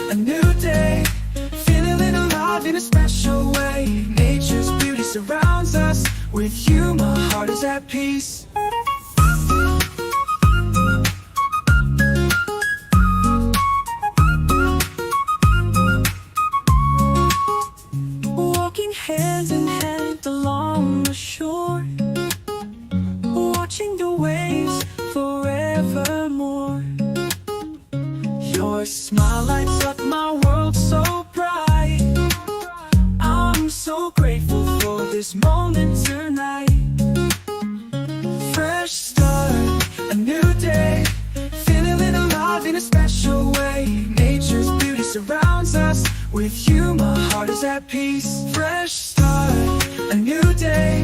a new day, feeling alive in a special way. Nature's beauty surrounds us. With you, my heart is at peace. Walking hand in hand along the shore, watching the waves forevermore. Your smile lights up my world so bright. I'm so grateful for this moment tonight. Fresh start, a new day, feeling alive in a special way. Nature's beauty surrounds us. With you, my heart is at peace. Fresh start, a new day,